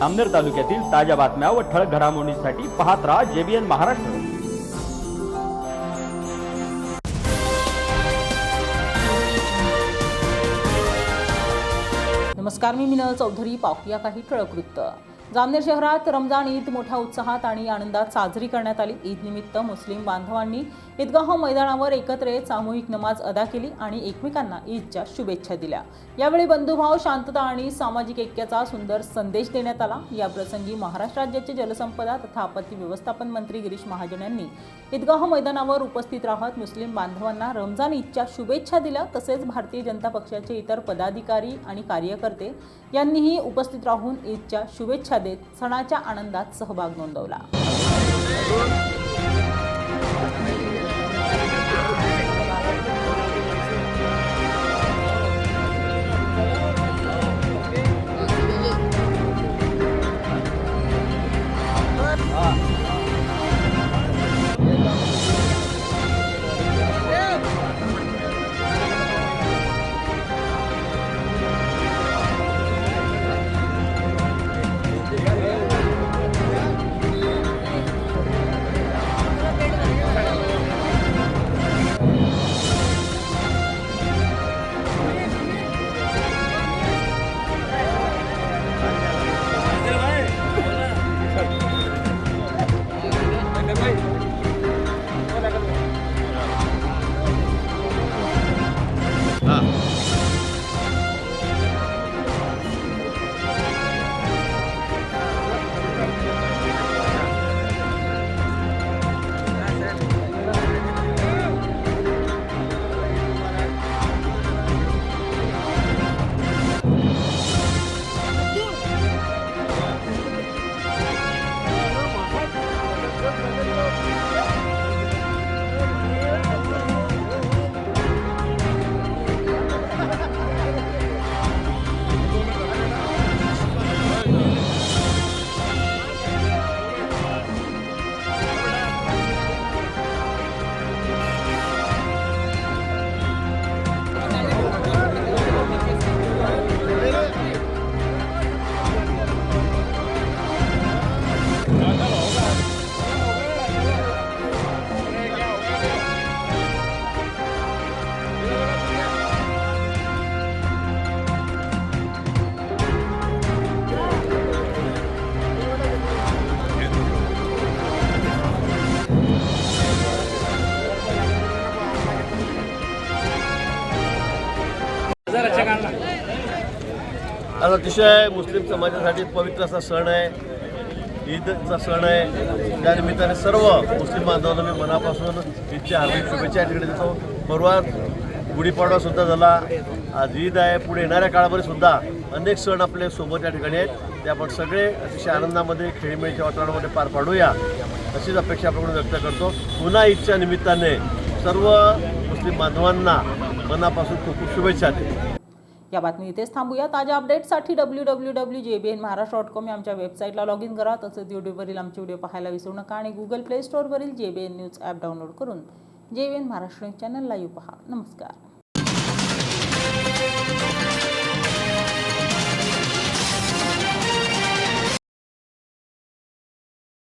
जामनेर तालुक्यातील ताज्या बातम्या व ठळक घडामोडींसाठी पाहत राहा JBN महाराष्ट्र। नमस्कार, मी मिनल चौधरी। पाहूया काही ठळक वृत्त। जामनेर शहरात रमजान ईद मोठ्या उत्साहात आणि आनंदात साजरी करण्यात आली। ईद निमित्त मुस्लिम बांधवांनी ईदगाह मैदानावर एकत्र येत सामूहिक नमाज अदा केली आणि एकमेकांना ईदच्या शुभेच्छा दिल्या। यावेळी बंधुभाव, शांतता आणि सामाजिक ऐक्याचा सुंदर संदेश देण्यात आला। या प्रसंगी महाराष्ट्र राज्याचे जलसंपदा तथा आपत्ती व्यवस्थापन मंत्री गिरीश महाजन यांनी ईदगाह मैदानावर उपस्थित राहत मुस्लिम बांधवांना रमजान ईदच्या शुभेच्छा दिल्या। तसेच भारतीय जनता पक्षाचे इतर पदाधिकारी आणि कार्यकर्ते यांनीही उपस्थित राहून ईदच्या शुभेच्छा देत सणाच्या आनंदात सहभाग नोंदवला। आज अतिशय मुस्लिम समाजासाठी पवित्र असा सण आहे, ईदचा सण आहे। त्या निमित्ताने सर्व मुस्लिम बांधवांना मी मनापासून ईदच्या हार्दिक शुभेच्छा तिकडे देतो। परवा गुढीपाडवा सुद्धा झाला, आज ईद आहे। पुढे येणाऱ्या काळामध्ये सुद्धा अनेक सण आपले सोबत या ठिकाणी आहेत, ते आपण सगळे अतिशय आनंदामध्ये खेळीमेळीच्या वातावरणामध्ये पार पाडूया अशीच अपेक्षा आपण व्यक्त करतो। पुन्हा ईदच्या निमित्ताने सर्व मुस्लिम बांधवांना मनापासून खूप खूप शुभेच्छा देतो। या बातमी इथेच थांबूया। ताज्या अपडेट्ससाठी www.jbnmaharashtra.com या आमच्या वेबसाईटला लॉग इन करा। तसेच यूट्यूबवरील आमचे व्हिडिओ पाहायला विसरू नका आणि गुगल प्ले स्टोअरवरील JBN न्यूज ॲप डाउनलोड करून JBN महाराष्ट्र चॅनल लाईव्ह पहा। नमस्कार।